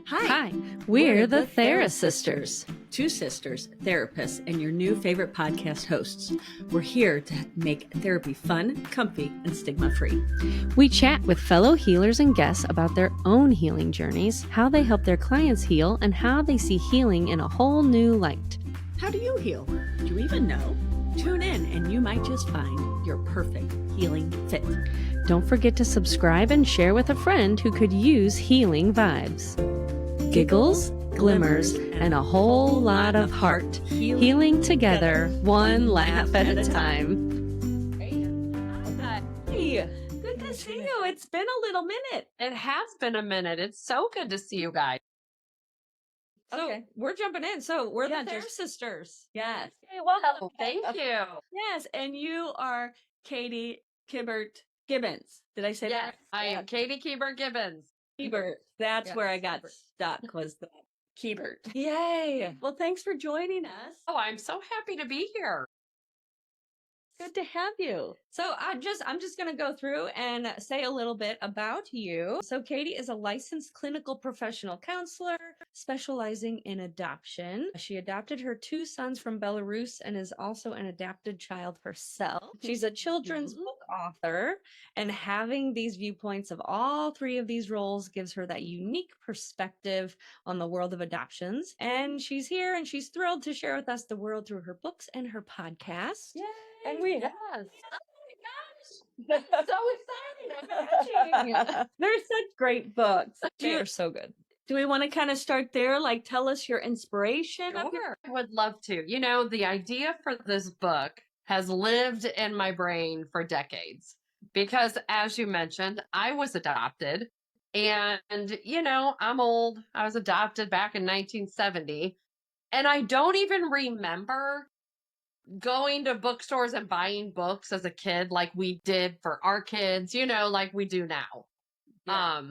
Hi, we're the Thera Sisters. Two sisters, therapists, and your new favorite podcast hosts. We're here to make therapy fun, comfy, and stigma-free. We chat with fellow healers and guests about their own healing journeys, how they help their clients heal, and how they see healing in a whole new light. How do you heal? Do you even know? Tune in and you might just find your perfect healing fit. Don't forget to subscribe and share with a friend who could use healing vibes. Giggles, glimmers, and a whole lot of heart. Healing together, one laugh at a time. Hey, good to see you. It's been a little minute. It has been a minute. It's so good to see you guys. Okay. So we're jumping in. So we're Yeah, the Thera just- Sisters. Yes. Hey, welcome. Thank you. Yes, and you are Katie Kibort-Gibbons. Did I say Yes, that? I am Katie Kibort-Gibbons. Kibort. That's Yes, where I got Kibort. stuck, was the Kibort. Yay. Well, thanks for joining us. Oh, I'm so happy to be here. Good to have you. So I'm just going to go through and say a little bit about you. So Katie is a licensed clinical professional counselor specializing in adoption. She adopted her two sons from Belarus and is also an adopted child herself. She's a children's book author, and having these viewpoints of all three of these roles gives her that unique perspective on the world of adoptions. And she's here and she's thrilled to share with us the world through her books and her podcast. Yay. And we have. Oh my gosh. So excited. They're such great books. They're so good. Do we want to kind of start there? Like, tell us your inspiration of your Sure. I would love to. You know, the idea for this book has lived in my brain for decades because, as you mentioned, I was adopted. And, you know, I'm old. I was adopted back in 1970. And I don't even remember going to bookstores and buying books as a kid like we did for our kids, you know, like we do now. Yeah.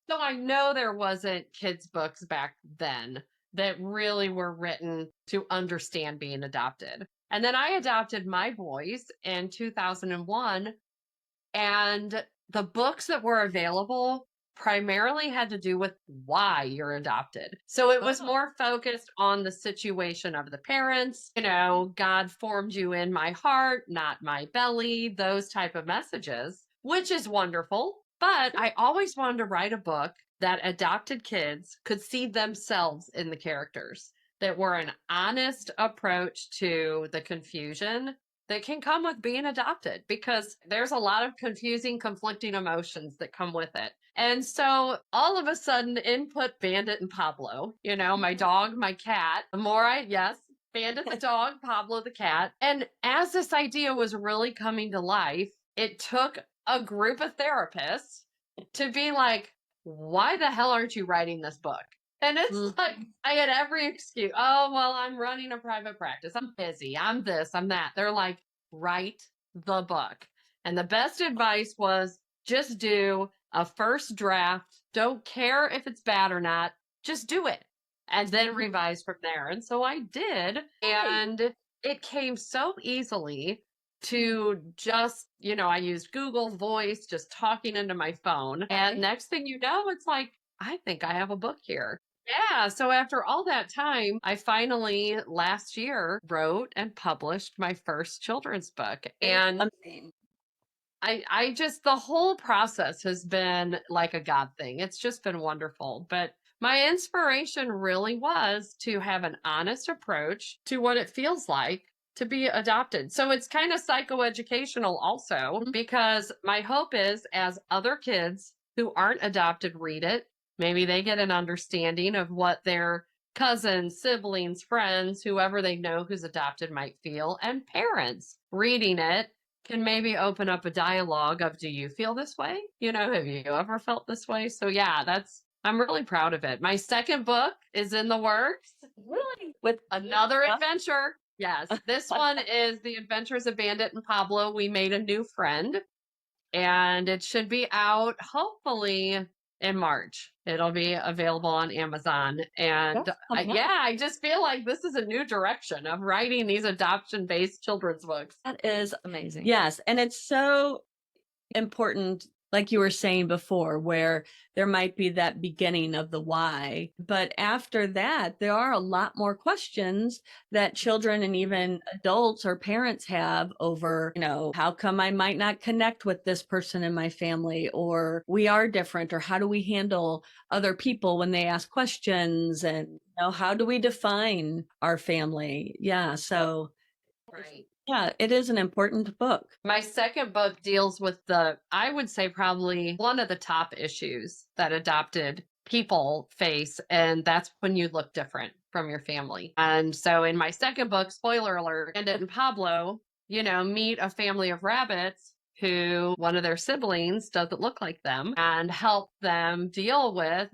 So I know there wasn't kids' books back then that really were written to understand being adopted. And then I adopted my boys in 2001, and the books that were available primarily had to do with why you're adopted. So it was more focused on the situation of the parents, you know, God formed you in my heart, not my belly, those type of messages, which is wonderful. But I always wanted to write a book that adopted kids could see themselves in the characters, that were an honest approach to the confusion that can come with being adopted, because there's a lot of confusing, conflicting emotions that come with it. And so all of a sudden, input Bandit and Pablo, you know, my dog, my cat, Bandit the dog, Pablo the cat. And as this idea was really coming to life, it took a group of therapists to be like, why the hell aren't you writing this book? And it's like, I had every excuse. Oh, well, I'm running a private practice. I'm busy. I'm this, I'm that. They're like, write the book. And the best advice was just do a first draft. Don't care if it's bad or not. Just do it. And then revise from there. And so I did. And it came so easily to just, you know, I used Google Voice, just talking into my phone. And next thing you know, it's like, I think I have a book here. Yeah. So after all that time, I finally last year wrote and published my first children's book. And I just, the whole process has been like a God thing. It's just been wonderful. But my inspiration really was to have an honest approach to what it feels like to be adopted. So it's kind of psychoeducational also, because my hope is as other kids who aren't adopted read it, maybe they get an understanding of what their cousins, siblings, friends, whoever they know who's adopted might feel. And parents reading it can maybe open up a dialogue of, do you feel this way? You know, have you ever felt this way? So yeah, I'm really proud of it. My second book is in the works. Really? With Another adventure. Yes. This one is The Adventures of Bandit and Pablo. We made a new friend, and it should be out hopefully in March. It'll be available on Amazon. And I just feel like this is a new direction of writing these adoption-based children's books. That is Amazing. Yes. And it's so important like you were saying before, where there might be that beginning of the why. But after that, there are a lot more questions that children and even adults or parents have over, how come I might not connect with this person in my family, or we are different, or how do we handle other people when they ask questions, and how do we define our family? Yeah. So Right. yeah, it is an important book. My second book deals with I would say probably one of the top issues that adopted people face, and that's when you look different from your family. And so in my second book, spoiler alert, Bandit and Pablo, meet a family of rabbits who one of their siblings doesn't look like them, and help them deal with,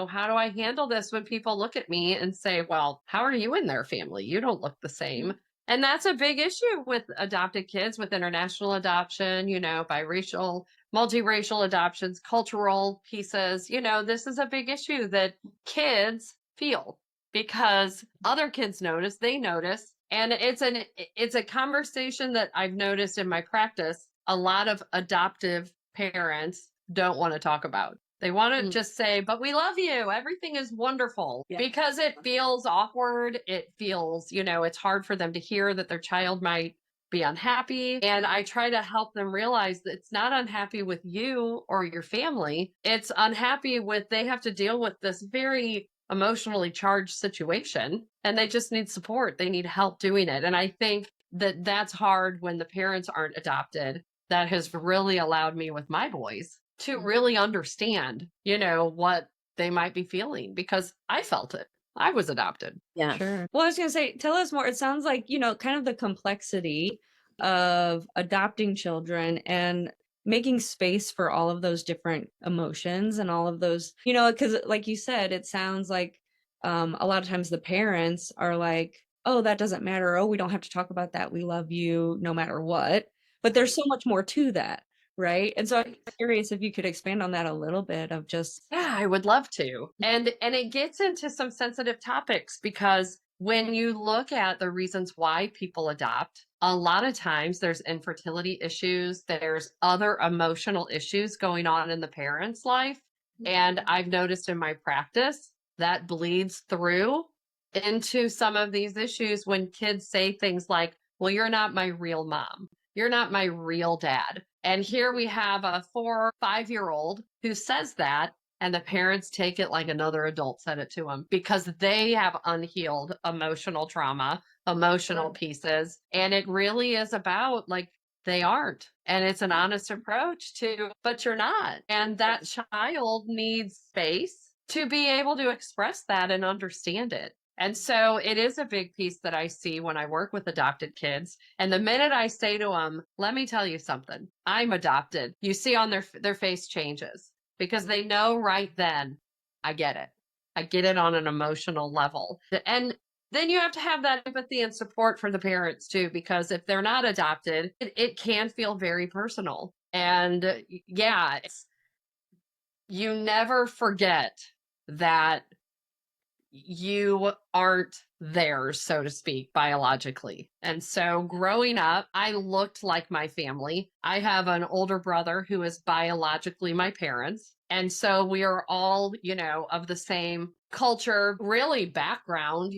how do I handle this when people look at me and say, well, how are you in their family? You don't look the same. And that's a big issue with adopted kids, with international adoption, biracial, multiracial adoptions, cultural pieces. This is a big issue that kids feel because other kids notice, they notice. And it's a conversation that I've noticed in my practice. A lot of adoptive parents don't want to talk about. They want to just say, but we love you. Everything is wonderful, because it feels awkward. It feels, it's hard for them to hear that their child might be unhappy. And I try to help them realize that it's not unhappy with you or your family. It's unhappy with, they have to deal with this very emotionally charged situation, and they just need support. They need help doing it. And I think that that's hard when the parents aren't adopted. That has really allowed me with my boys to really understand, what they might be feeling, because I felt it. I was adopted. Yeah. Sure. Well, I was going to say, tell us more. It sounds like, kind of the complexity of adopting children and making space for all of those different emotions and all of those, because like you said, it sounds like a lot of times the parents are like, oh, that doesn't matter. Oh, we don't have to talk about that. We love you no matter what. But there's so much more to that. Right. And so I'm curious if you could expand on that a little bit of just. Yeah, I would love to. And it gets into some sensitive topics, because when you look at the reasons why people adopt, a lot of times there's infertility issues, there's other emotional issues going on in the parent's life. And I've noticed in my practice that bleeds through into some of these issues when kids say things like, well, you're not my real mom. You're not my real dad. And here we have a 4 or 5-year-old who says that, and the parents take it like another adult said it to them, because they have unhealed emotional trauma, emotional pieces. And it really is about, like, they aren't. And it's an honest approach to, but you're not. And that child needs space to be able to express that and understand it. And so it is a big piece that I see when I work with adopted kids. And the minute I say to them, let me tell you something, I'm adopted, you see on their face changes, because they know right then, I get it. I get it on an emotional level. And then you have to have that empathy and support for the parents too, because if they're not adopted, it can feel very personal. And yeah, you never forget that you aren't theirs, so to speak, biologically. And so growing up, I looked like my family. I have an older brother who is biologically my parents. And so we are all, of the same culture, really background,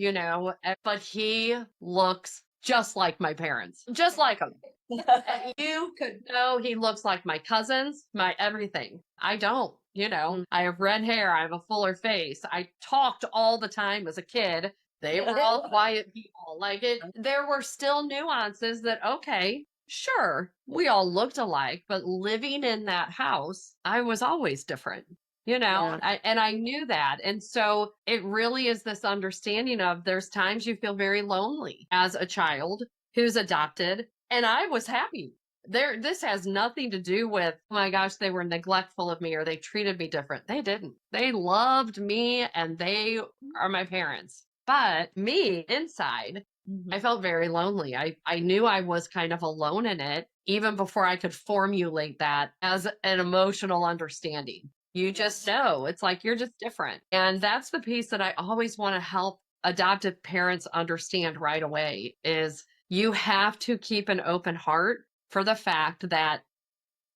but he looks just like my parents, just like them. And you could know he looks like my cousins, my everything. I don't. I have red hair. I have a fuller face. I talked all the time as a kid. They were all quiet people. Like there were still nuances that, okay, sure, we all looked alike, but living in that house, I was always different, and I knew that. And so it really is this understanding of there's times you feel very lonely as a child who's adopted. And I was happy. This has nothing to do with, oh my gosh, they were neglectful of me or they treated me different. They didn't. They loved me and they are my parents. But me inside, I felt very lonely. I knew I was kind of alone in it, even before I could formulate that as an emotional understanding. You just know, it's like, you're just different. And that's the piece that I always want to help adoptive parents understand right away is you have to keep an open heart for the fact that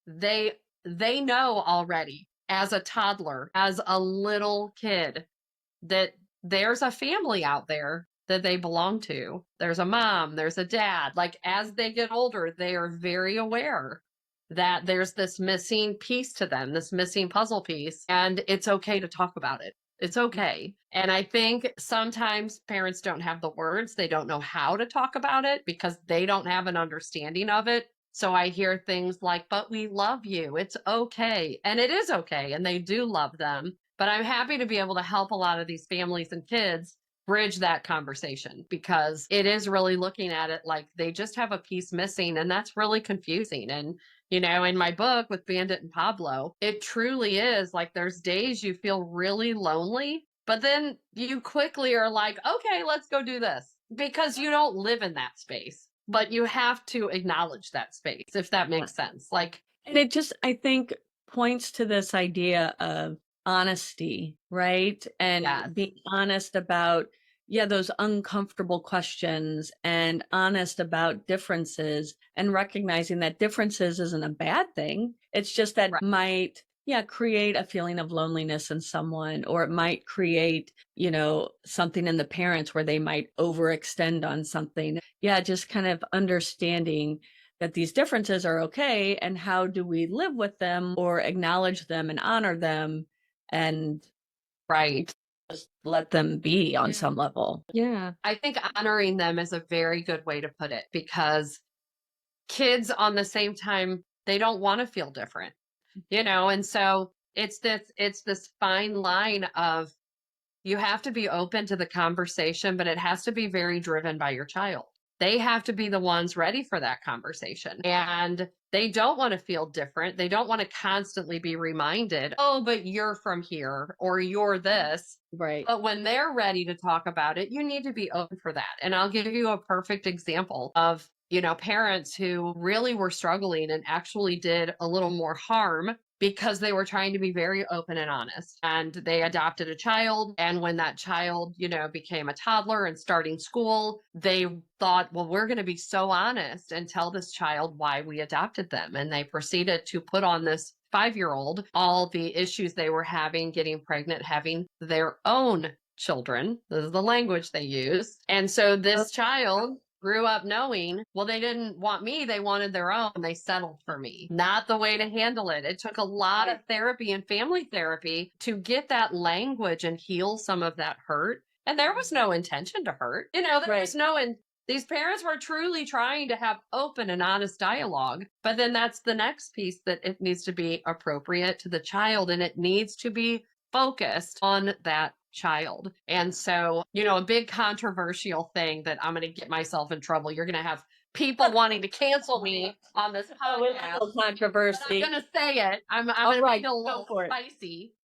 they they know already as a toddler, as a little kid, that there's a family out there that they belong to. There's a mom, there's a dad. Like as they get older, they are very aware that there's this missing piece to them, this missing puzzle piece, and it's okay to talk about it. It's okay. And I think sometimes parents don't have the words, they don't know how to talk about it because they don't have an understanding of it. So I hear things like, but we love you. It's okay. And it is okay. And they do love them. But I'm happy to be able to help a lot of these families and kids bridge that conversation because it is really looking at it like they just have a piece missing. And that's really confusing. And you know, in my book with Bandit and Pablo, it truly is like there's days you feel really lonely, but then you quickly are like, okay, let's go do this because you don't live in that space, but you have to acknowledge that space, if that makes sense. Like, And it just, I think, points to this idea of honesty, right? And yes, being honest about, yeah, those uncomfortable questions and honest about differences and recognizing that differences isn't a bad thing. It's just that right, might, yeah, create a feeling of loneliness in someone, or it might create, something in the parents where they might overextend on something. Yeah, just kind of understanding that these differences are okay and how do we live with them or acknowledge them and honor them and right. just let them be on some level. Yeah. I think honoring them is a very good way to put it because kids on the same time, they don't want to feel different, and so it's this fine line of you have to be open to the conversation, but it has to be very driven by your child. They have to be the ones ready for that conversation. And they don't want to feel different. They don't want to constantly be reminded, oh, but you're from here or you're this. Right. But when they're ready to talk about it, you need to be open for that. And I'll give you a perfect example of, parents who really were struggling and actually did a little more harm because they were trying to be very open and honest. And they adopted a child. And when that child, became a toddler and starting school, they thought, well, we're going to be so honest and tell this child why we adopted them. And they proceeded to put on this 5-year-old all the issues they were having, getting pregnant, having their own children. This is the language they use. And so this child grew up knowing, well, they didn't want me, they wanted their own. They settled for me. Not the way to handle it. It took a lot of therapy and family therapy to get that language and heal some of that hurt. And there was no intention to hurt. There was these parents were truly trying to have open and honest dialogue. But then that's the next piece, that it needs to be appropriate to the child and it needs to be focused on that child. And so, a big controversial thing that I'm going to get myself in trouble. You're going to have people wanting to cancel me on this podcast. Controversy. I'm going to say it. I'm going to be a little spicy.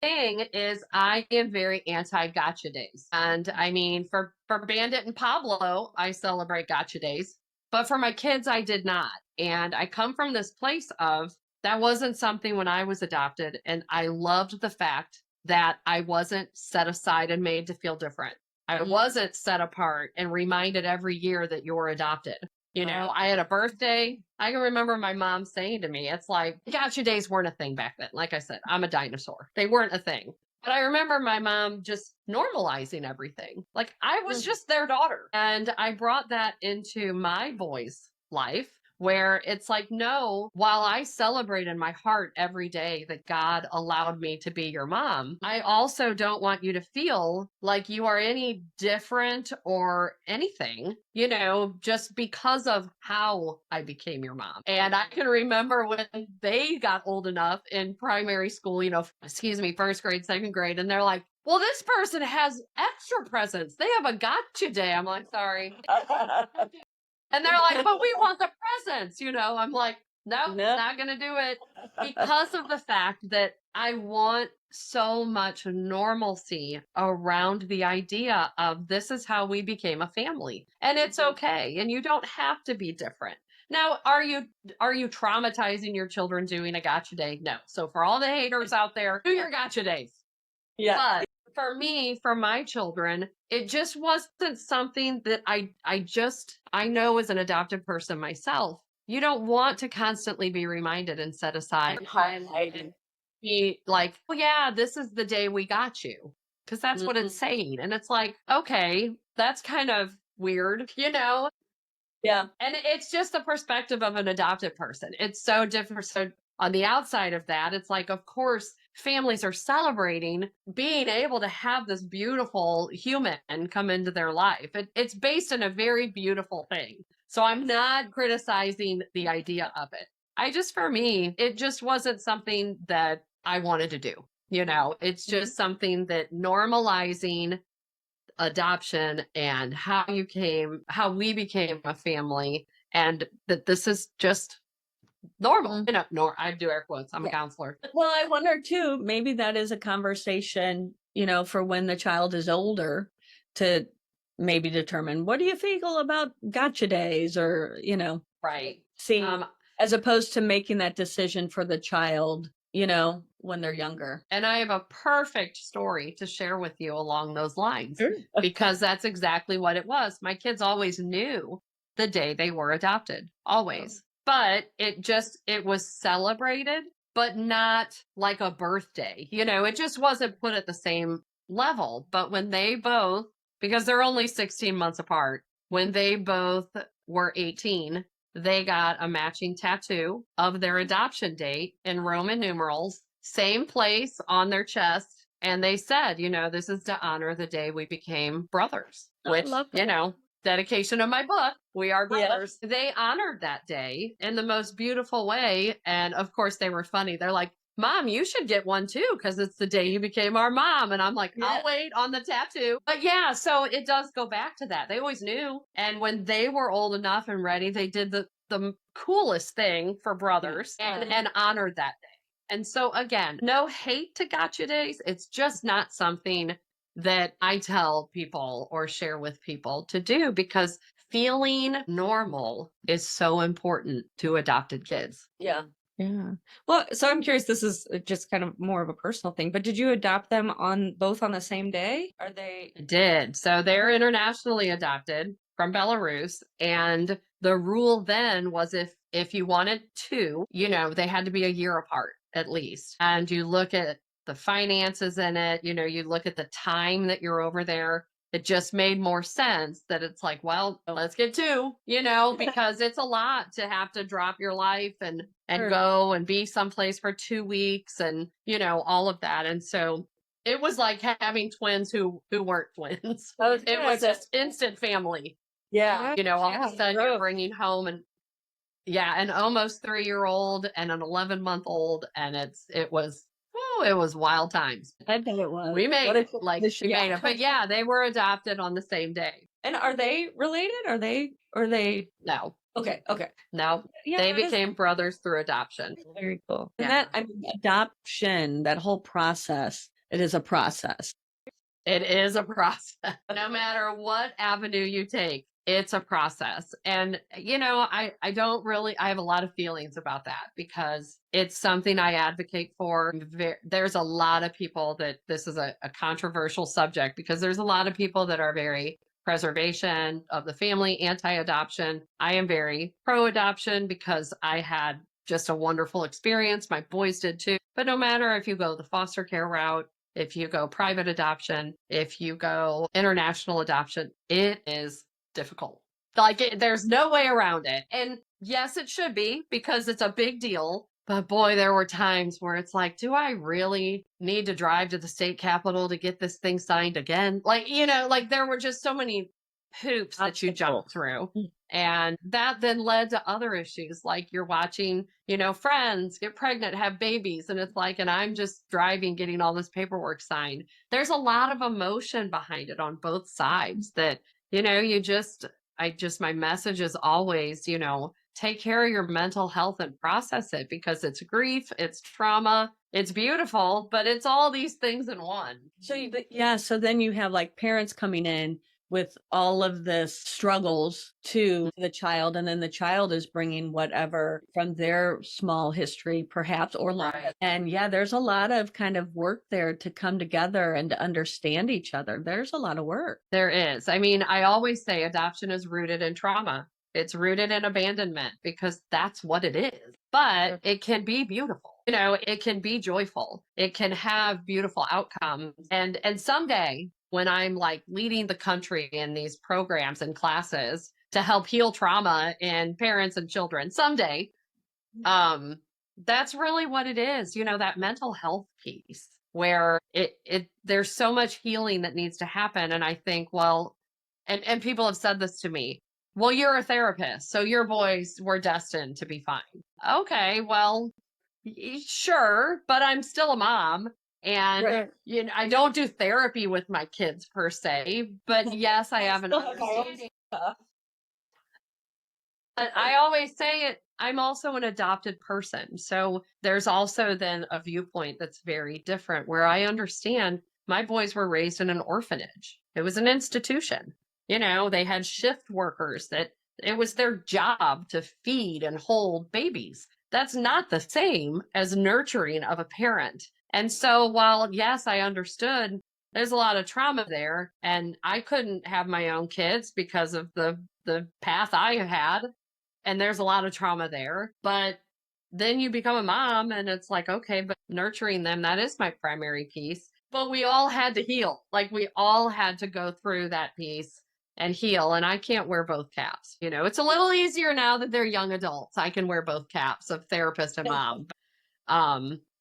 Thing is, I am very anti-gotcha days. And I mean, for Bandit and Pablo, I celebrate gotcha days. But for my kids, I did not. And I come from this place of that wasn't something when I was adopted. And I loved the fact that I wasn't set aside and made to feel different. I wasn't set apart and reminded every year that you're adopted. I had a birthday. I can remember my mom saying to me, it's like, gotcha days weren't a thing back then. Like I said, I'm a dinosaur. They weren't a thing. But I remember my mom just normalizing everything. Like I was just their daughter. And I brought that into my boys' life, where it's like, no, while I celebrate in my heart every day that God allowed me to be your mom, I also don't want you to feel like you are any different or anything, just because of how I became your mom. And I can remember when they got old enough in primary school, first grade, second grade, and they're like, well, this person has extra presents. They have a gotcha day. I'm like, sorry. And they're like, but we want the presents, I'm like, no, not going to do it, because of the fact that I want so much normalcy around the idea of this is how we became a family. And it's okay. And you don't have to be different. Now, are you traumatizing your children doing a gotcha day? No. So for all the haters out there, do your gotcha days. Yeah. But for me, for my children, it just wasn't something that I know as an adopted person myself, you don't want to constantly be reminded and set aside and highlighted. Be like, oh, yeah, this is the day we got you. Because that's what it's saying. And it's like, okay, that's kind of weird, you know? Yeah. And it's just the perspective of an adopted person. It's so different. So on the outside of that, it's like, of course, families are celebrating being able to have this beautiful human come into their life. It's based in a very beautiful thing. So I'm not criticizing the idea of it. For me, it just wasn't something that I wanted to do. You know, it's just something that normalizing adoption and how we became a family, and that this is just normal. You know, I do air quotes. I'm a counselor. Well, I wonder too, maybe that is a conversation, you know, for when the child is older to maybe determine, what do you feel about gotcha days, or, you know, Right. see, as opposed to making that decision for the child, you know, when they're younger. And I have a perfect story to share with you along those lines, because that's exactly what it was. My kids always knew the day they were adopted, always. But it was celebrated, but not like a birthday. You know, it just wasn't put at the same level. But when they both, because they're only 16 months apart, when they both were 18, they got a matching tattoo of their adoption date in Roman numerals, same place on their chest. And they said, you know, this is to honor the day we became brothers, which, you know, dedication of my book, We Are Brothers. Yeah. They honored that day in the most beautiful way. And of course, they were funny. They're like, Mom, you should get one too, because it's the day you became our mom. And I'm like, I'll wait on the tattoo. But yeah, so it does go back to that. They always knew. And when they were old enough and ready, they did the coolest thing for brothers and honored that day. And so again, no hate to gotcha days. It's just not something that I tell people or share with people to do, because feeling normal is so important to adopted kids. Yeah. Yeah. Well, so I'm curious, this is just kind of more of a personal thing, but did you adopt them both on the same day? Are they? I did. So they're internationally adopted from Belarus. And the rule then was if you wanted two, you know, they had to be a year apart at least. And you look at the finances in it, you know, you look at the time that you're over there. It just made more sense that it's like, well, let's get two, you know, because it's a lot to have to drop your life and go and be someplace for 2 weeks and, you know, all of that. And so it was like having twins who weren't twins. It was just instant family. Yeah. You know, all of a sudden you're bringing home an almost 3-year-old and an 11-month-old. And it was wild times. I think it was. We made it. But yeah, they were adopted on the same day. And are they related? Are they? No. Okay. No. Yeah, they became brothers through adoption. Very cool. And adoption, that whole process, it is a process. It is a process. No matter what avenue you take, it's a process. And, you know, I have a lot of feelings about that, because it's something I advocate for. There's a lot of people that this is a controversial subject, because there's a lot of people that are very preservation of the family, anti-adoption. I am very pro-adoption because I had just a wonderful experience. My boys did too. But no matter if you go the foster care route, if you go private adoption, if you go international adoption, it is difficult. There's no way around it. And yes, it should be, because it's a big deal. But boy, there were times where it's like, do I really need to drive to the state capitol to get this thing signed again? There were just so many hoops that you jump through. And that then led to other issues, like you're watching, you know, friends get pregnant, have babies, and it's like, and I'm just driving, getting all this paperwork signed. There's a lot of emotion behind it on both sides that, you know, my message is always, you know, take care of your mental health and process it, because it's grief, it's trauma, it's beautiful, but it's all these things in one. So then you have like parents coming in with all of this struggles to the child, and then the child is bringing whatever from their small history, perhaps, or not. Right. And there's a lot of kind of work there to come together and to understand each other. There's a lot of work. There is. I mean, I always say adoption is rooted in trauma. It's rooted in abandonment because that's what it is. But it can be beautiful. It can be joyful. It can have beautiful outcomes. And someday when I'm like leading the country in these programs and classes to help heal trauma in parents and children, someday, that's really what it is, that mental health piece where there's so much healing that needs to happen. And I think, well, and people have said this to me, well, you're a therapist, so your boys were destined to be fine. Okay, well, sure, but I'm still a mom. And Right. I don't do therapy with my kids per se, but yes, I have an understanding. But I always say it, I'm also an adopted person. So there's also then a viewpoint that's very different where I understand my boys were raised in an orphanage. It was an institution. They had shift workers that it was their job to feed and hold babies. That's not the same as nurturing of a parent. And so while, yes, I understood there's a lot of trauma there and I couldn't have my own kids because of the path I had, and there's a lot of trauma there, but then you become a mom and it's like, okay, but nurturing them, that is my primary piece. But we all had to heal. Like we all had to go through that piece and heal. And I can't wear both caps. It's a little easier now that they're young adults. I can wear both caps of therapist and mom.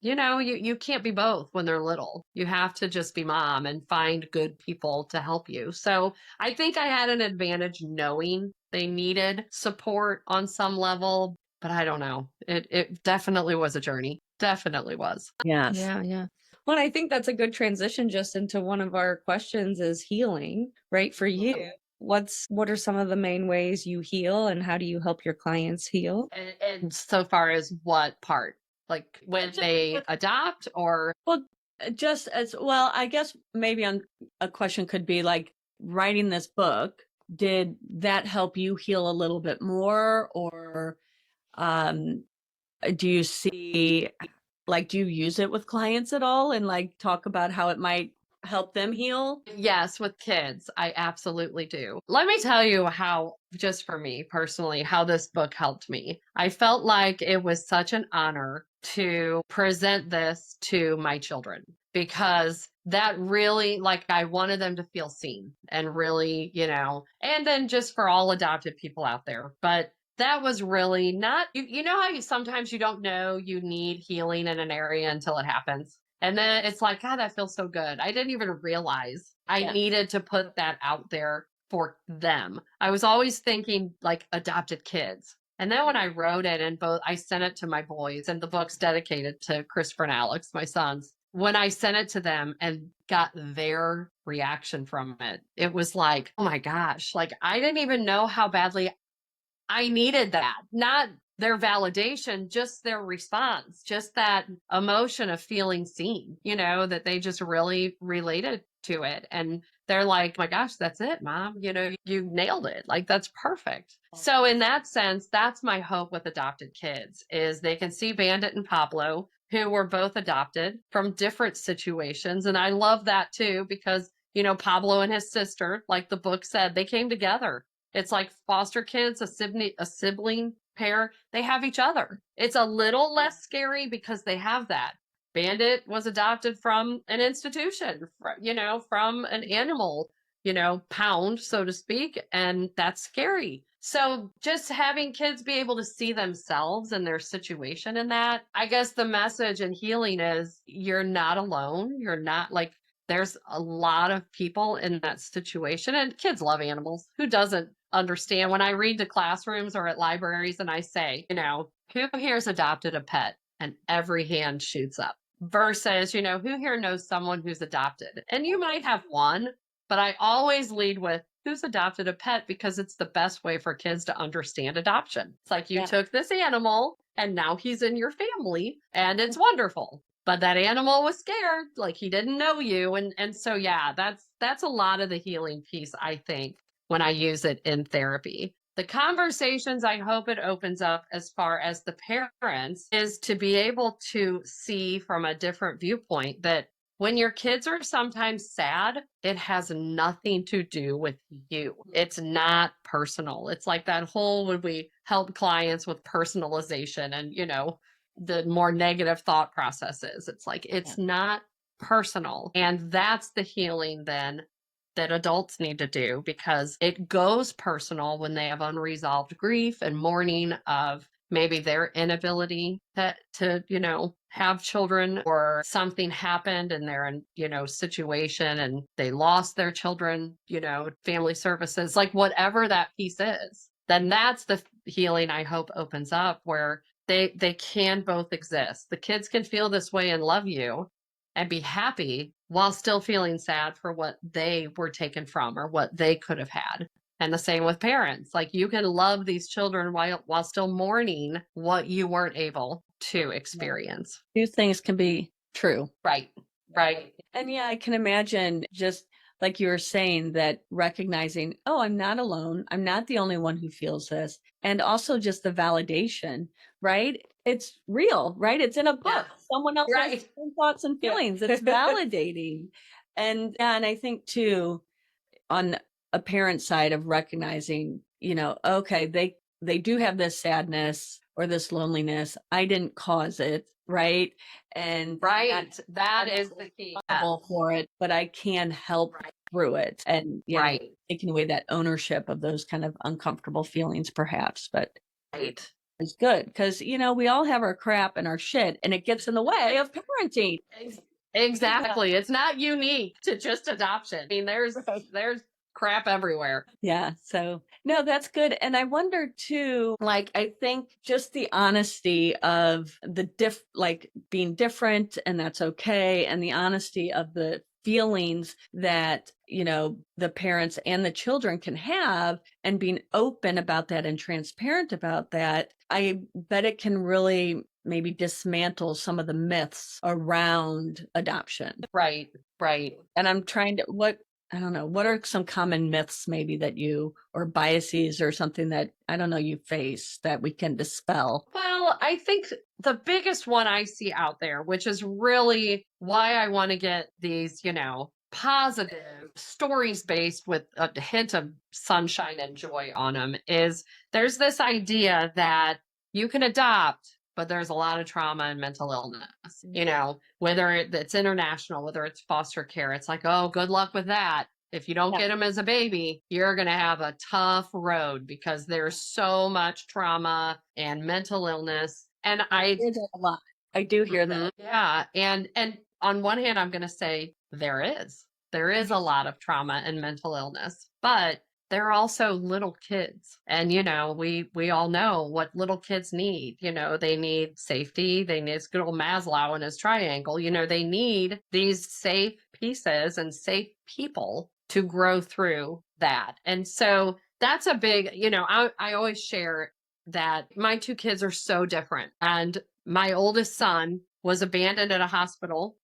You can't be both when they're little. You have to just be mom and find good people to help you. So I think I had an advantage knowing they needed support on some level, but I don't know. It definitely was a journey. Definitely was. Yes. Yeah. Well, I think that's a good transition just into one of our questions is healing, right? For you, what are some of the main ways you heal and how do you help your clients heal? And so far as what part? Like when they adopt or? Well, just as well, I guess maybe a question could be like writing this book. Did that help you heal a little bit more or do you see, like, do you use it with clients at all and like talk about how it might help them heal? Yes, with kids, I absolutely do. Let me tell you how, just for me personally, how this book helped me. I felt like it was such an honor to present this to my children because that really, like, I wanted them to feel seen and really, and then just for all adopted people out there. But that was really not, you know how sometimes you don't know you need healing in an area until it happens. And then it's like, God, that feels so good. I didn't even realize I needed to put that out there for them. I was always thinking like adopted kids. And then when I wrote it and I sent it to my boys, and the book's dedicated to Christopher and Alex, my sons. When I sent it to them and got their reaction from it, it was like, oh my gosh, like I didn't even know how badly I needed that. Not their validation, just their response, just that emotion of feeling seen, that they just really related to it. And they're like, my gosh, that's it, Mom. You nailed it. Like, that's perfect. So in that sense, that's my hope with adopted kids is they can see Bandit and Pablo, who were both adopted from different situations. And I love that too, because, Pablo and his sister, like the book said, they came together. It's like foster kids, a sibling pair, they have each other. It's a little less scary because they have that. Bandit was adopted from an institution, from an animal, pound, so to speak, and that's scary. So just having kids be able to see themselves and their situation in that, I guess the message and healing is you're not alone. You're not like, there's a lot of people in that situation, and kids love animals. Who doesn't understand? When I read to classrooms or at libraries and I say, who here's adopted a pet? And every hand shoots up versus, who here knows someone who's adopted? And you might have one, but I always lead with who's adopted a pet because it's the best way for kids to understand adoption. It's like you took this animal and now he's in your family and it's wonderful. But that animal was scared, like he didn't know you. And so, that's a lot of the healing piece, I think, when I use it in therapy. The conversations I hope it opens up as far as the parents is to be able to see from a different viewpoint that when your kids are sometimes sad, it has nothing to do with you. It's not personal. It's like that whole when we help clients with personalization and, the more negative thought processes. It's like it's not personal. And that's the healing then that adults need to do, because it goes personal when they have unresolved grief and mourning of maybe their inability to have children, or something happened in their situation and they lost their children, family services, like whatever that piece is. Then that's the healing I hope opens up, where they can both exist. The kids can feel this way and love you and be happy while still feeling sad for what they were taken from or what they could have had. And the same with parents. Like, you can love these children while still mourning what you weren't able to experience. Two things can be true. Right. Right. And yeah, I can imagine, just like you were saying, that recognizing, oh, I'm not alone. I'm not the only one who feels this. And also just the validation, right? It's real, right? It's in a book. Yeah. Someone else Right. has thoughts and feelings. It's validating. And I think too, on a parent side, of recognizing, okay, they do have this sadness or this loneliness. I didn't cause it, right? And Right. That is the key. for it, but I can help through it, and Right. taking away that ownership of those kind of uncomfortable feelings, perhaps. But Right. it's good because we all have our crap and our shit, and it gets in the way of parenting. Exactly. It's not unique to just adoption. I mean, there's crap everywhere. Yeah. So no, that's good. And I wonder too, like, I think just the honesty of the like being different, and that's okay. And the honesty of the feelings that, the parents and the children can have, and being open about that and transparent about that, I bet it can really maybe dismantle some of the myths around adoption. Right. Right. And I'm trying to, I don't know, what are some common myths maybe that or biases or something that, I don't know, you face that we can dispel? Well, I think the biggest one I see out there, which is really why I want to get these, positive stories based with a hint of sunshine and joy on them, is there's this idea that you can adopt, but there's a lot of trauma and mental illness, whether it's international, whether it's foster care. It's like, oh, good luck with that. If you don't get them as a baby, you're going to have a tough road, because there's so much trauma and mental illness. And I hear that a lot. I do hear that. Yeah. And on one hand, I'm going to say there is a lot of trauma and mental illness, but they're also little kids. And, we all know what little kids need. They need safety. They need, it's good old Maslow and his triangle. They need these safe pieces and safe people to grow through that. And so that's a big, I always share that my two kids are so different. And my oldest son was abandoned at a hospital,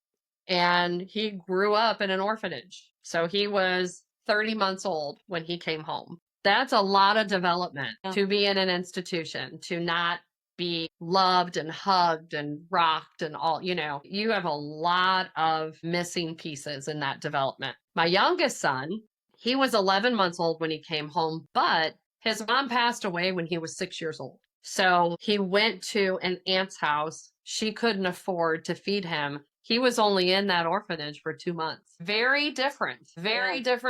and he grew up in an orphanage. So he was 30 months old when he came home. That's a lot of development to be in an institution, to not be loved and hugged and rocked and all, you have a lot of missing pieces in that development. My youngest son, he was 11 months old when he came home, but his mom passed away when he was 6 years old. So he went to an aunt's house. She couldn't afford to feed him. He was only in that orphanage for 2 months. Very different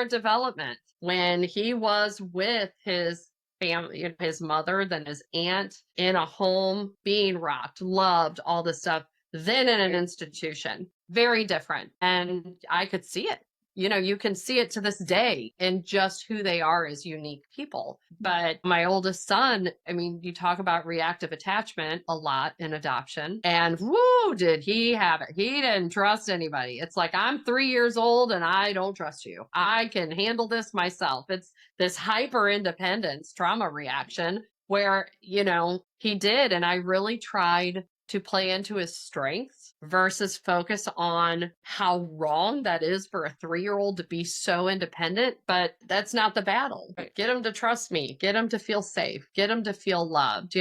development. When he was with his family, his mother, then his aunt, in a home, being rocked, loved, all this stuff, then in an institution. Very different. And I could see it. You can see it to this day in just who they are as unique people. But my oldest son, I mean, you talk about reactive attachment a lot in adoption, and whoo, did he have it. He didn't trust anybody. It's like, I'm 3 years old and I don't trust you. I can handle this myself. It's this hyper independence trauma reaction where, he did. And I really tried to play into his strengths versus focus on how wrong that is for a 3-year-old to be so independent. But that's not the battle. Get him to trust me, get him to feel safe, get him to feel loved,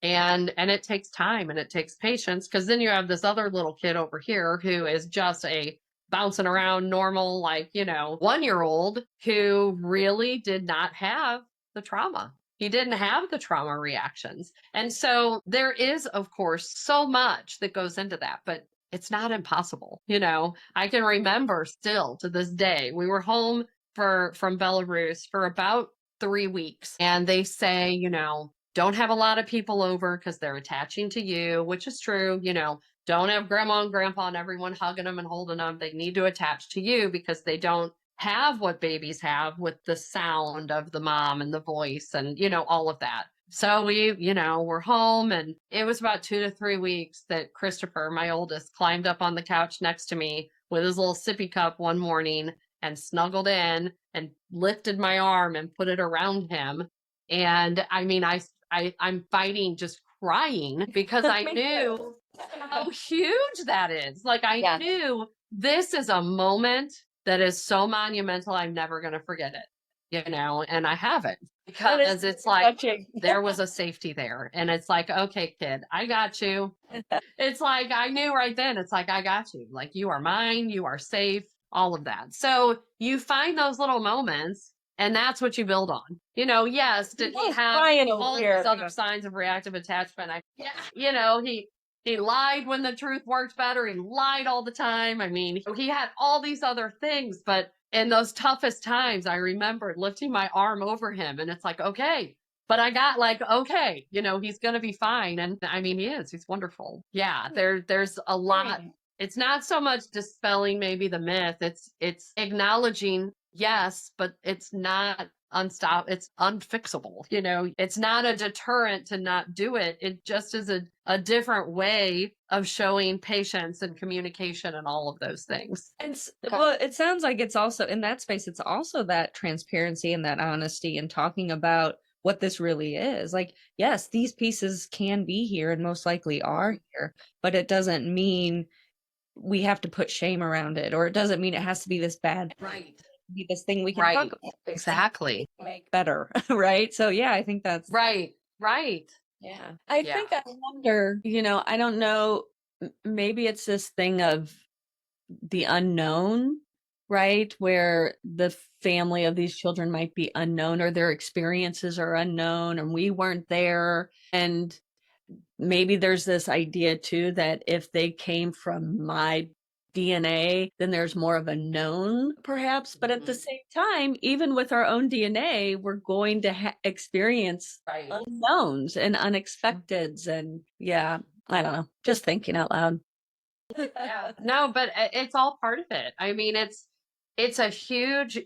And it takes time and it takes patience, because then you have this other little kid over here who is just a bouncing around normal, like, 1-year-old who really did not have the trauma. He didn't have the trauma reactions. And so there is, of course, so much that goes into that, but it's not impossible. I can remember still to this day, we were home from Belarus for about 3 weeks, and they say, don't have a lot of people over because they're attaching to you, which is true. Don't have grandma and grandpa and everyone hugging them and holding them. They need to attach to you because they don't have what babies have with the sound of the mom and the voice and, all of that. So we're home, and it was about 2 to 3 weeks that Christopher, my oldest, climbed up on the couch next to me with his little sippy cup one morning and snuggled in and lifted my arm and put it around him. And I mean, I'm fighting, just crying, because I knew how huge that is. Like, I knew this is a moment that is so monumental. I'm never going to forget it, and I haven't, because it's like there was a safety there. And it's like, okay, kid, I got you. It's like, I knew right then, it's like, I got you. Like, you are mine, you are safe, all of that. So you find those little moments, and that's what you build on. Yes, did he have all these other signs of reactive attachment? He lied when the truth worked better. He lied all the time. I mean, he had all these other things, but in those toughest times, I remember lifting my arm over him, and it's like, okay, but I got like, okay, he's going to be fine. And I mean, he is, he's wonderful. Yeah. There's a lot. It's not so much dispelling maybe the myth. It's acknowledging, yes, but it's not it's unfixable. It's not a deterrent to not do it. It just is a different way of showing patience and communication and all of those things. Well, it sounds like it's also in that space. It's also that transparency and that honesty and talking about what this really is. Like, yes, these pieces can be here and most likely are here, but it doesn't mean we have to put shame around it, or it doesn't mean it has to be this bad. Right. Be this thing we can talk about. Exactly. Make better. Right. So yeah, I think that's right. Yeah. I think I wonder, I don't know, maybe it's this thing of the unknown, right? Where the family of these children might be unknown, or their experiences are unknown, and we weren't there. And maybe there's this idea too that if they came from my DNA, then there's more of a known, perhaps. But at the same time, even with our own DNA, we're going to experience unknowns and unexpecteds. And I don't know, just thinking out loud. No, but it's all part of it. I mean, it's a huge,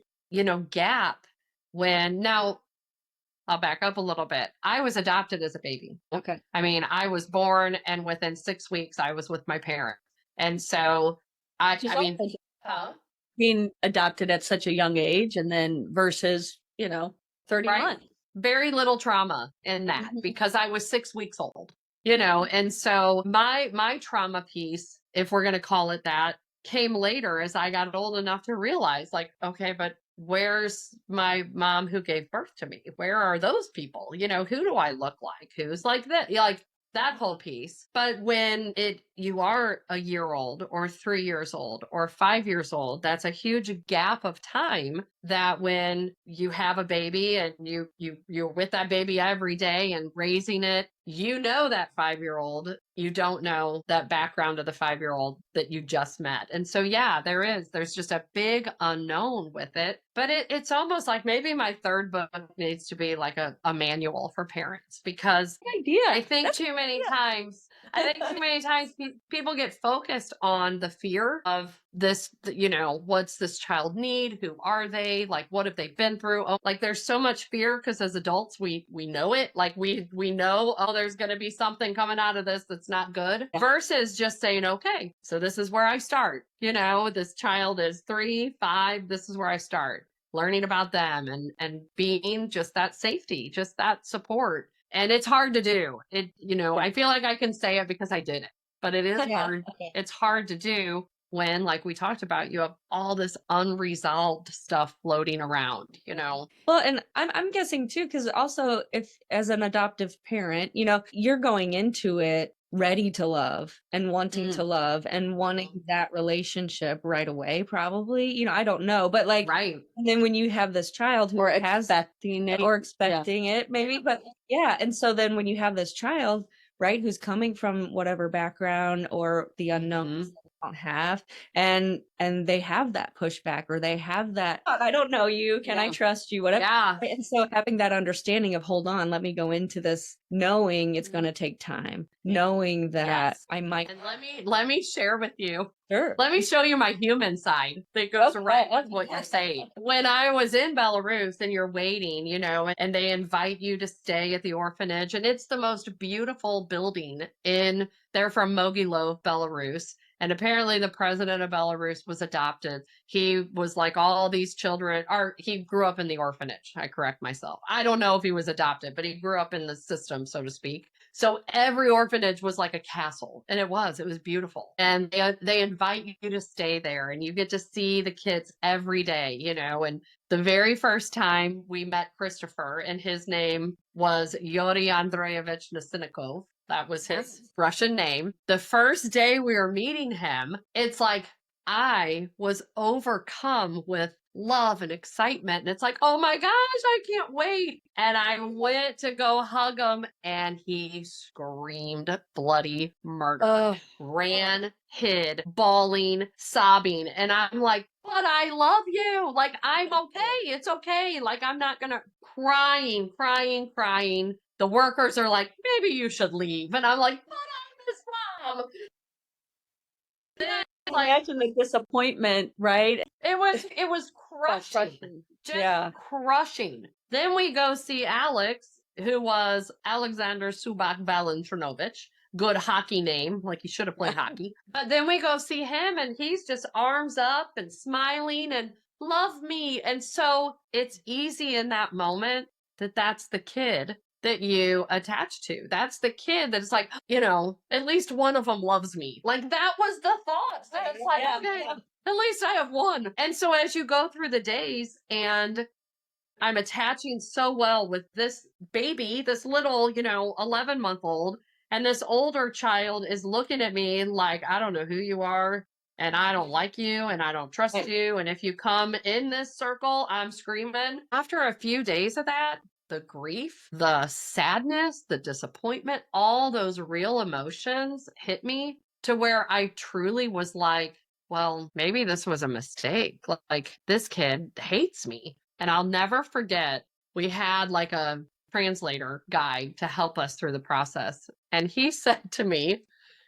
gap now. I'll back up a little bit. I was adopted as a baby. Okay. I mean, I was born, and within 6 weeks I was with my parents. And so being adopted at such a young age, and then versus, 31. Very little trauma in that, because I was 6 weeks old, and so my trauma piece, if we're going to call it that, came later as I got old enough to realize, like, okay, but where's my mom who gave birth to me? Where are those people? Who do I look like? Who's like that? Like that whole piece. But when you are a year old or 3 years old or 5 years old, that's a huge gap of time, that when you have a baby and you're with that baby every day and raising it, that 5-year-old, you don't know that background of the 5-year-old that you just met. And so, there's just a big unknown with it. But it's almost like maybe my third book needs to be like a manual for parents, because I think too many times people get focused on the fear of this, what's this child need? Who are they? Like, what have they been through? Oh, like there's so much fear, because as adults, we know it. Like we know, oh, there's going to be something coming out of this that's not good, versus just saying, okay, so this is where I start. This child is 3, 5. This is where I start learning about them and being just that safety, just that support. And it's hard to do it. I feel like I can say it because I did it, but it is hard. It's hard to do. when, like we talked about, you have all this unresolved stuff floating around, you know? Well, and I'm guessing too, because also if as an adoptive parent, you're going into it ready to love and wanting to love and wanting that relationship right away, probably. I don't know, but like, Right. and then when you have this child who Or has expecting it. or expecting it, maybe, but yeah. And so then when you have this child, right, who's coming from whatever background or the unknowns that they don't have, and they have that pushback, or they have that, I don't know you, can I trust you, whatever. Yeah. And so having that understanding of, hold on, let me go into this knowing it's going to take time, knowing that Yes. I might. And let me share with you. Sure. Let me show you my human side that goes right with what you're saying. When I was in Belarus and you're waiting, and they invite you to stay at the orphanage, and it's the most beautiful building they're from Mogilov, Belarus. And apparently the president of Belarus was adopted. He was like all these children, or he grew up in the orphanage. I correct myself. I don't know if he was adopted, but he grew up in the system, so to speak. So every orphanage was like a castle, and it was beautiful. And they invite you to stay there, and you get to see the kids every day, and the very first time we met Christopher, and his name was Yuri Andreevich Nasinikov. That was his Russian name. The first day we were meeting him, it's like I was overcome with love and excitement. And it's like, oh my gosh, I can't wait. And I went to go hug him, and he screamed bloody murder. Ran, hid, bawling, sobbing. And I'm like, but I love you. Like, I'm okay. It's okay. Like, I'm not going to crying. The workers are like, maybe you should leave. And I'm like, but I miss mom. Then, like, Imagine the disappointment, right? it was crushing. Just crushing. Then we go see Alex, who was Alexander Subak Valentrinovich. Good hockey name, like he should have played hockey. But then we go see him, and he's just arms up and smiling and love me. And so it's easy in that moment that's the kid that you attach to. That's the kid that's like, at least one of them loves me. Like, that was the thought. So it's like, okay, at least I have one. And so as you go through the days, and I'm attaching so well with this baby, this little, 11-month-old, and this older child is looking at me like, I don't know who you are, and I don't like you, and I don't trust you. And if you come in this circle, I'm screaming. After a few days of that, the grief, the sadness, the disappointment, all those real emotions hit me to where I truly was like, well, maybe this was a mistake. Like, this kid hates me. And I'll never forget, we had like a translator guide to help us through the process. And he said to me,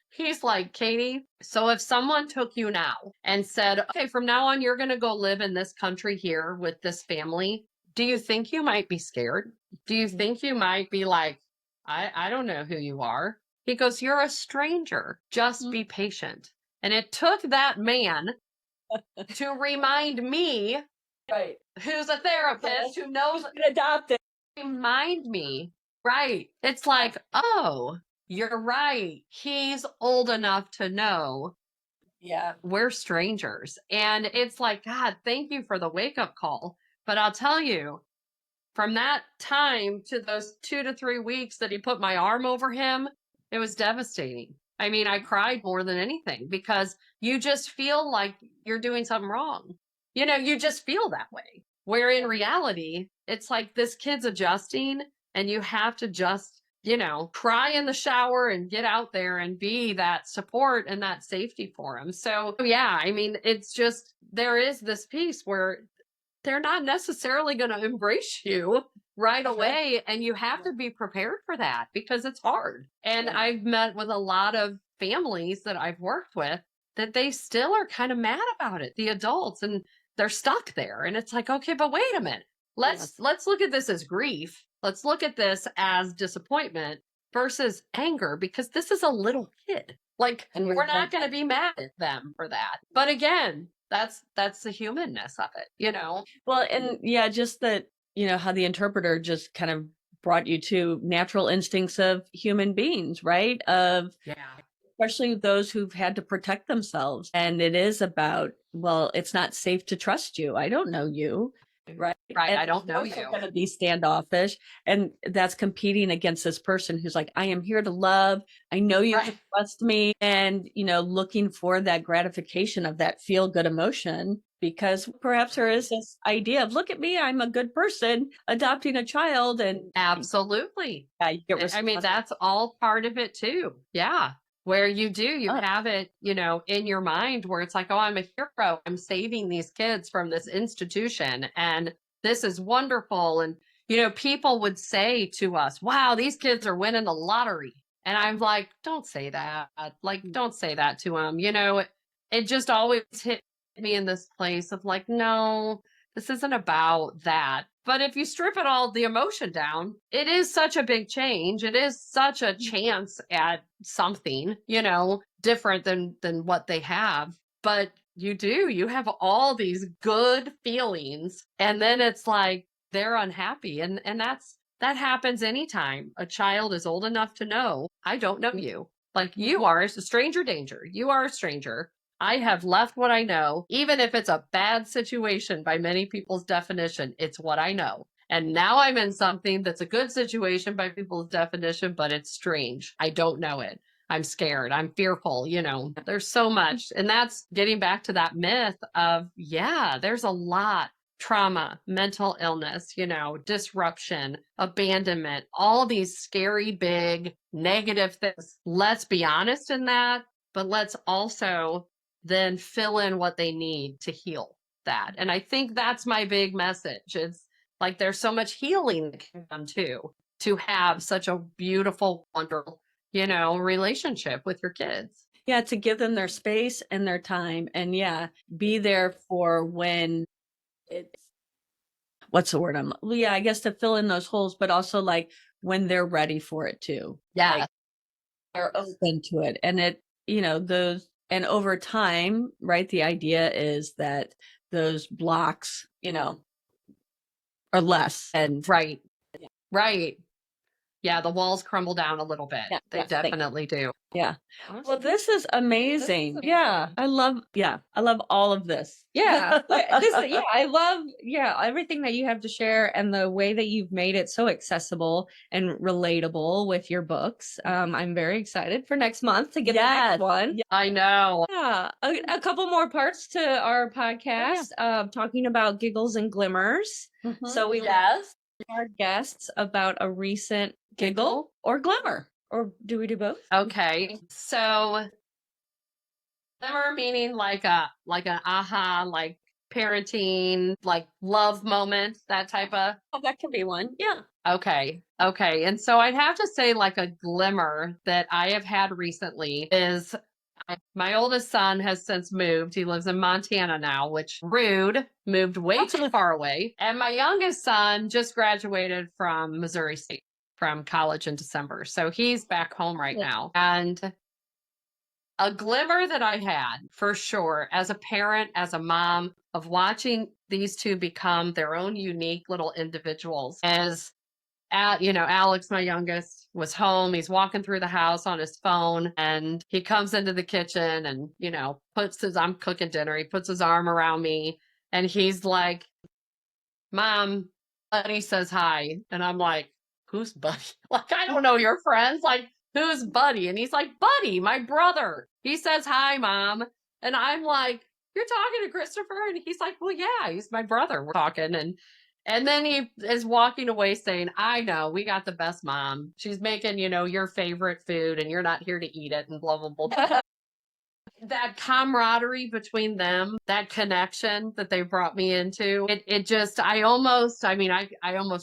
he's like, Katie, so if someone took you now and said, okay, from now on, you're going to go live in this country here with this family, do you think you might be scared? Do you think you might be like, I don't know who you are? He goes, you're a stranger. Just be patient. And it took that man to remind me, Right. who's a therapist, who knows, Adopted. remind me, right? It's like, oh, you're right. He's old enough to know. Yeah. We're strangers. And it's like, God, thank you for the wake-up call. But I'll tell you, from that time to those 2 to 3 weeks that he put my arm over him, it was devastating. I mean, I cried more than anything, because you just feel like you're doing something wrong. You just feel that way. Where in reality, it's like this kid's adjusting, and you have to just, cry in the shower and get out there and be that support and that safety for him. So yeah, I mean, it's just, there is this piece where they're not necessarily going to embrace you right away. And you have to be prepared for that, because it's hard. And I've met with a lot of families that I've worked with that they still are kind of mad about it, the adults, and they're stuck there. And it's like, okay, but wait a minute. Let's look at this as grief. Let's look at this as disappointment versus anger, because this is a little kid. Like, and we're not going to be mad at them for that. But again, that's the humanness of it, Well, and yeah, just that, how the interpreter just kind of brought you to natural instincts of human beings, right? Of especially those who've had to protect themselves. And it is about, well, it's not safe to trust you. I don't know you. Right. Right. And I don't know you're you. going to be standoffish. And that's competing against this person who's like, I am here to love. I know you can trust me. And, looking for that gratification of that feel good emotion, because perhaps there is this idea of, look at me, I'm a good person adopting a child. And Absolutely. yeah, you get I mean, that's all part of it too. Yeah. Where you have it, in your mind where it's like, oh, I'm a hero. I'm saving these kids from this institution. And this is wonderful. And, people would say to us, wow, these kids are winning the lottery. And I'm like, don't say that. Like, don't say that to them. It just always hit me in this place of like, no, this isn't about that. But if you strip it all, the emotion down, it is such a big change. It is such a chance at something, different than what they have. But you have all these good feelings. And then it's like they're unhappy. And that happens anytime a child is old enough to know, I don't know you. Like you are a stranger danger. You are a stranger. I have left what I know, even if it's a bad situation by many people's definition, it's what I know. And now I'm in something that's a good situation by people's definition, but it's strange. I don't know it. I'm scared. I'm fearful. There's so much. And that's getting back to that myth of, there's a lot. Trauma, mental illness, disruption, abandonment, all these scary, big, negative things. Let's be honest in that, but let's also then fill in what they need to heal that. And I think that's my big message. It's like there's so much healing that can come to have such a beautiful, wonderful, relationship with your kids. Yeah, to give them their space and their time, and be there for when it's, what's the word? I guess to fill in those holes, but also like when they're ready for it too. Yeah. Like, they're open to it. And it, those, and over time, right, the idea is that those blocks, are less. And right. Yeah, the walls crumble down a little bit. Yeah, they definitely do. Yeah. Well, this is amazing. Yeah. I love all of this. Yeah. I love, everything that you have to share and the way that you've made it so accessible and relatable with your books. I'm very excited for next month to get the next one. I know. Yeah. A couple more parts to our podcast, talking about giggles and glimmers. Mm-hmm. So we asked our guests about a recent giggle or glimmer. Or do we do both? Okay. So glimmer meaning like an aha, like parenting, like love moment, that type of. Oh, that can be one. Yeah. Okay. And so I'd have to say like a glimmer that I have had recently is my oldest son has since moved. He lives in Montana now, which rude, moved way too far away. And my youngest son just graduated from Missouri State from college in December. So he's back home right now. And a glimmer that I had for sure as a parent, as a mom, of watching these two become their own unique little individuals is Alex, my youngest, was home. He's walking through the house on his phone and he comes into the kitchen and, I'm cooking dinner. He puts his arm around me and he's like, Mom, Buddy says hi. And I'm like, who's Buddy? Like, I don't know your friends. Like, who's Buddy? And he's like, Buddy, my brother. He says hi, Mom. And I'm like, you're talking to Christopher? And he's like, well, yeah, he's my brother. We're talking. And then he is walking away saying, I know, we got the best mom. She's making, your favorite food and you're not here to eat it and blah, blah, blah. That camaraderie between them, that connection that they brought me into, I almost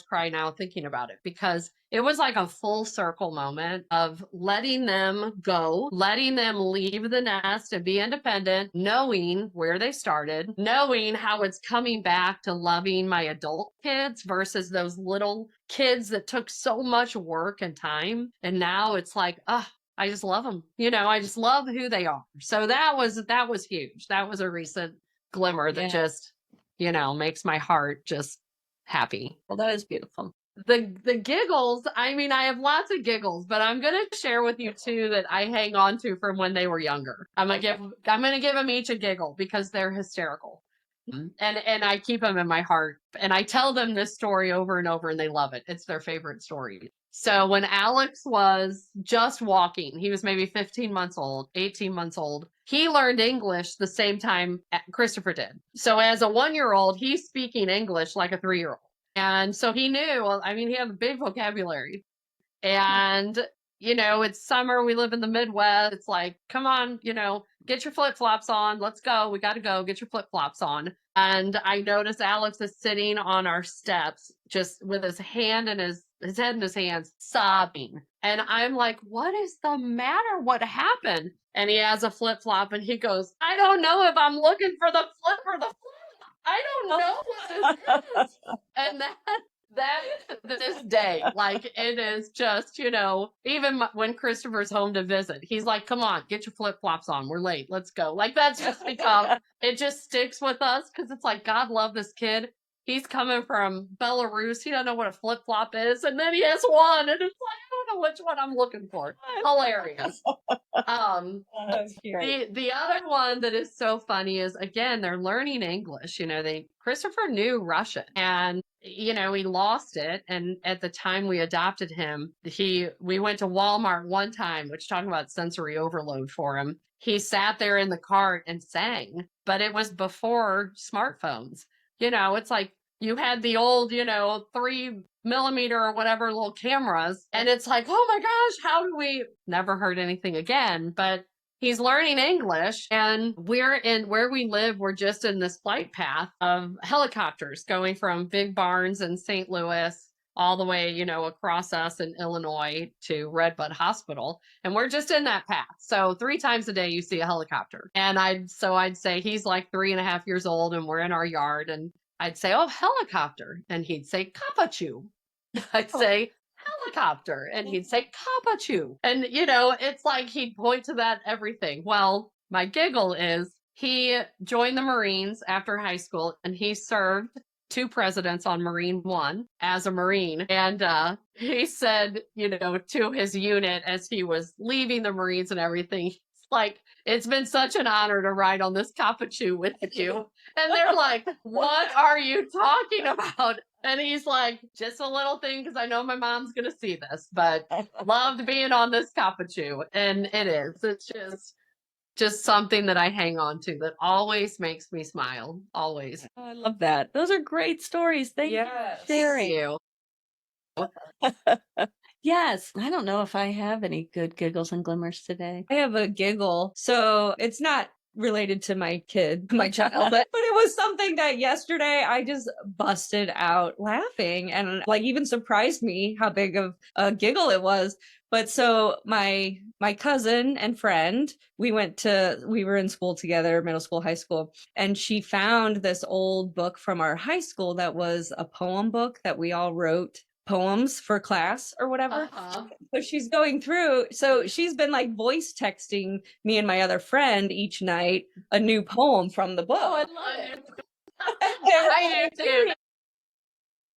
cry now thinking about it because it was like a full circle moment of letting them go, letting them leave the nest and be independent, knowing where they started, knowing how it's coming back to loving my adult kids versus those little kids that took so much work and time. And now it's like, I just love them. I just love who they are. So that was huge. That was a recent glimmer that just, makes my heart just happy. Well, that is beautiful. the giggles, I mean, I have lots of giggles, but I'm gonna share with you two that I hang on to from when they were younger. I'm gonna give them each a giggle because they're hysterical. And I keep them in my heart. And I tell them this story over and over and they love it. It's their favorite story. So when Alex was just walking, he was maybe 15 months old, 18 months old. He learned English the same time Christopher did. So as a 1-year-old, he's speaking English like a 3-year-old. And so he knew, well, I mean, he had a big vocabulary. And, it's summer. We live in the Midwest. It's like, come on, get your flip flops on. Let's go. We got to go. Get your flip flops on. And I noticed Alex is sitting on our steps, just with his hand in his head in his hands, sobbing. And I'm like, what is the matter? What happened? And he has a flip flop and he goes, I don't know if I'm looking for the flip or the flip. I don't know what this is. And that to this day, like it is just, even when Christopher's home to visit, he's like, come on, get your flip flops on. We're late. Let's go. Like that's just become, it just sticks with us because it's like, God love this kid. He's coming from Belarus. He doesn't know what a flip flop is. And then he has one. And it's like, I don't know which one I'm looking for. Hilarious. The other one that is so funny is, again, they're learning English. Christopher knew Russian and, he lost it. And at the time we adopted him, we went to Walmart one time, which talking about sensory overload for him. He sat there in the cart and sang, but it was before smartphones. It's like you had the old, 3mm or whatever little cameras. And it's like, oh my gosh, how do we never heard anything again? But he's learning English and where we live, we're just in this flight path of helicopters going from Big Barns in St. Louis all the way, across us in Illinois to Redbud Hospital. And we're just in that path. So 3 times a day you see a helicopter. And I'd say he's like 3.5 years old and we're in our yard and I'd say, oh, helicopter. And he'd say, Kapachu. I'd say, helicopter. And he'd say, Kapachu. And, it's like he'd point to that everything. Well, my giggle is he joined the Marines after high school and he served 2 presidents on Marine One as a Marine. And he said, to his unit as he was leaving the Marines and everything, he's like, it's been such an honor to ride on this Kapachu with you. And they're like, what are you talking about? And he's like, just a little thing because I know my mom's going to see this, but loved being on this Kapachu. And it is. It's just something that I hang on to that always makes me smile. Always. Oh, I love that. Those are great stories. Thank you for sharing. Yes. I don't know if I have any good giggles and glimmers today. I have a giggle. So it's not related to my child, but it was something that yesterday I just busted out laughing and like even surprised me how big of a giggle it was. But so my cousin and friend, we were in school together, middle school, high school, and she found this old book from our high school that was a poem book that we all wrote poems for class or whatever. So she's going through. So she's been like voice texting me and my other friend each night a new poem from the book. Oh, I love it. I do too.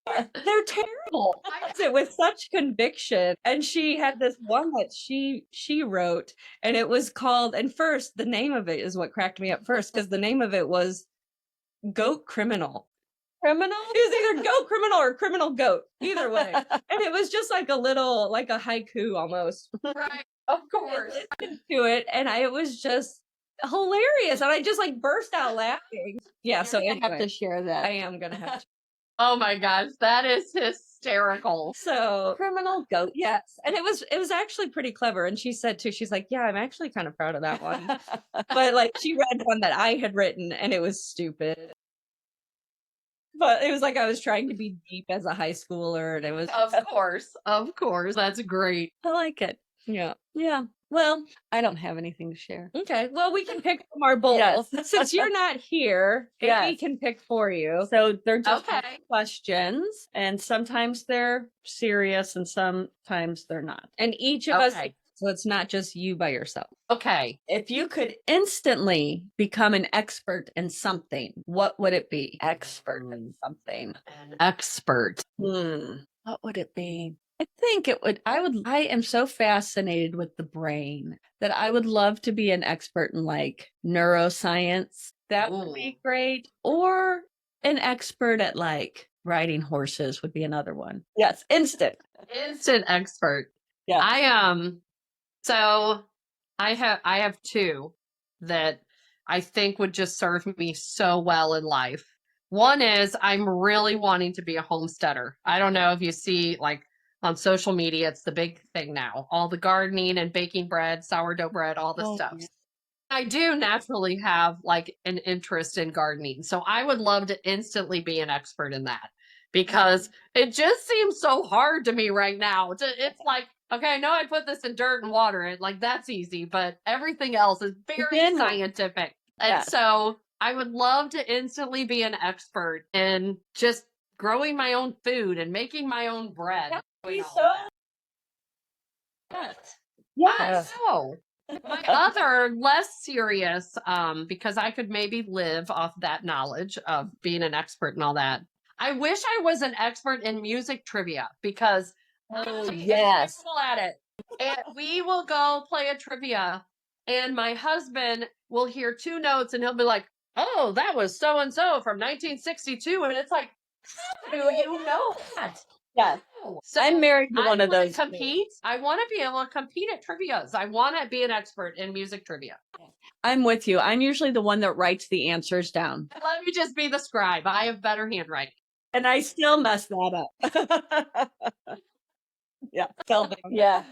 They're terrible. I did it with such conviction. And she had this one that she wrote, and it was called, and first, the name of it is what cracked me up first, because the name of it was Goat Criminal. Criminal? It was either Goat Criminal or Criminal Goat. Either way. And it was just like a little, like a haiku almost. Right. Of course. To it. And it was just hilarious. And I just like burst out laughing. Yeah. So I have to share that. I am going to have to. Oh my gosh. That is hysterical. So Criminal Goat. Yes. And it was actually pretty clever. And she said too, she's like, yeah, I'm actually kind of proud of that one. But like she read one that I had written and it was stupid. But it was like I was trying to be deep as a high schooler, and it was of course. That's great. I like it. Yeah. Well, I don't have anything to share. Okay. Well, we can pick from our bowls. Yes. Since you're not here, we can pick for you. So they're just questions, and sometimes they're serious, and sometimes they're not. And each of us. So it's not just you by yourself. Okay. If you could instantly become an expert in something, what would it be? Expert in something. An expert. What would it be? I think it would, I am so fascinated with the brain that I would love to be an expert in like neuroscience. That would be great. Or an expert at like riding horses would be another one. Yes, instant expert. Yeah. So I have two that I think would just serve me so well in life. One is I'm really wanting to be a homesteader. I don't know if you see like on social media, it's the big thing now. All the gardening and baking bread, sourdough bread, all this stuff. Yeah. I do naturally have like an interest in gardening. So I would love to instantly be an expert in that because it just seems so hard to me right now. It's like, okay, I know I put this in dirt and water, and like that's easy, but everything else is very scientific. And so I would love to instantly be an expert in just growing my own food and making my own bread. So my other less serious, because I could maybe live off that knowledge of being an expert and all that. I wish I was an expert in music trivia because I'm terrible at it. And we will go play a trivia, and my husband will hear two notes, and he'll be like, "Oh, that was so and so from 1962," and it's like, "How do you know that?" Yeah. So I'm married to one of those. I want to be able to compete at trivias. I want to be an expert in music trivia. I'm with you. I'm usually the one that writes the answers down. Let me just be the scribe. I have better handwriting. And I still mess that up. Yeah. Tell them. Yeah.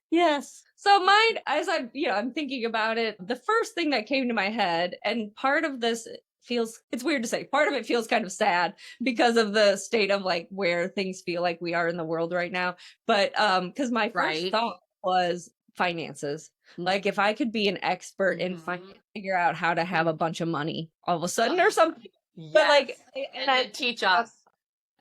Yes. So mine, as I'm thinking about it, the first thing that came to my head, and part of this it's weird to say, part of it feels kind of sad because of the state of like where things feel like we are in the world right now. But because my first thought was finances. Like if I could be an expert in finance, figure out how to have a bunch of money all of a sudden or something. Yes. But like, and I teach us.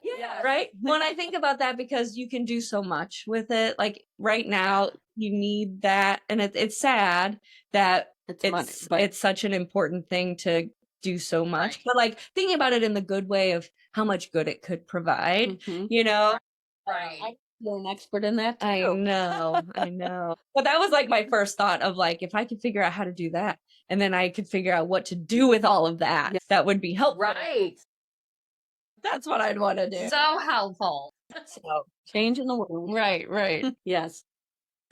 Yeah, right. When I think about that, because you can do so much with it. Like right now, you need that, and it's sad that it's such an important thing to do so much. Right. But like thinking about it in the good way of how much good it could provide, Right. You're an expert in that too. I know. But that was like my first thought of like, if I could figure out how to do that, and then I could figure out what to do with all of that, that would be helpful. Right. That's what I'd want to do. So helpful. So changing the world. Right. Yes.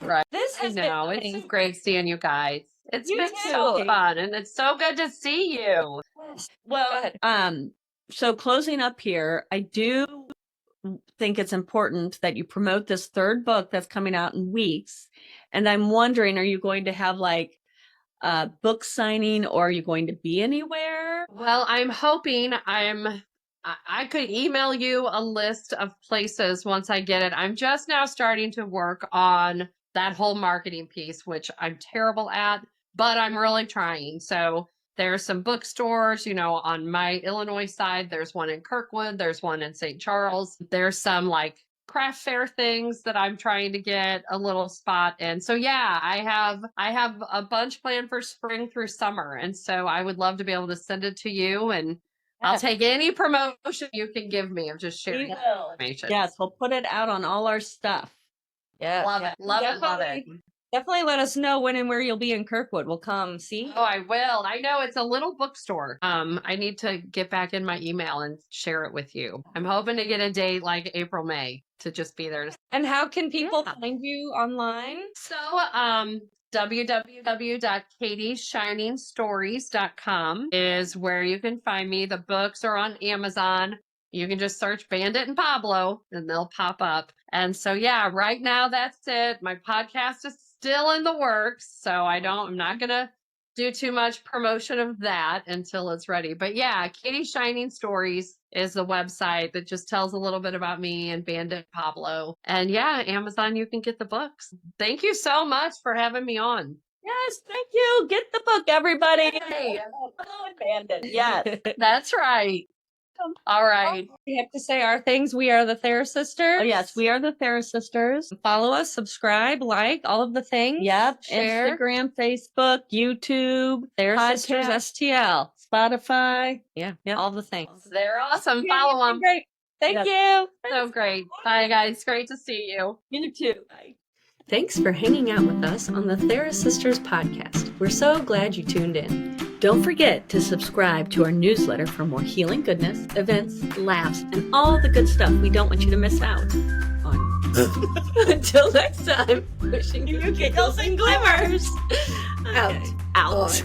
Right. This has been it's great seeing you guys. It's been so fun, and it's so good to see you. Well, so closing up here, I do think it's important that you promote this third book that's coming out in weeks. And I'm wondering, are you going to have like a book signing, or are you going to be anywhere? Well, I'm hoping I could email you a list of places once I get it. I'm just now starting to work on that whole marketing piece, which I'm terrible at, but I'm really trying. So there's some bookstores, on my Illinois side. There's one in Kirkwood. There's one in St. Charles. There's some like craft fair things that I'm trying to get a little spot in. So yeah, I have a bunch planned for spring through summer. And so I would love to be able to send it to you, and I'll take any promotion you can give me of just sharing information. Yes, we'll put it out on all our stuff. Yeah. Love it. Definitely let us know when and where you'll be in Kirkwood. We'll come see. Oh, I will. I know it's a little bookstore. I need to get back in my email and share it with you. I'm hoping to get a date like April, May to just be there. And how can people find you online? So, www.katieshiningstories.com is where you can find me. The books are on Amazon. You can just search Bandit and Pablo and they'll pop up. And so, yeah, right now that's it. My podcast is still in the works. So I'm not going to do too much promotion of that until it's ready. But yeah, Katie's Shining Stories is the website that just tells a little bit about me and Bandit Pablo. And yeah, Amazon, you can get the books. Thank you so much for having me on. Yes, thank you. Get the book, everybody. Hey. Bandit. Yes, that's right. All right. We have to say our things. We are the Thayer Sisters. Oh, yes, we are the Thayer Sisters. Follow us, subscribe, like, all of the things. Yep. Share. Instagram, Facebook, YouTube, Thayer Sisters STL, Spotify. Yeah. All the things. They're awesome. Follow them. Great. Thank you. So great. Bye, guys. Great to see you. You too. Bye. Thanks for hanging out with us on the Thera Sisters podcast. We're so glad you tuned in. Don't forget to subscribe to our newsletter for more healing goodness, events, laughs, and all the good stuff we don't want you to miss out on. Until next time, wishing you giggles and glimmers. Out.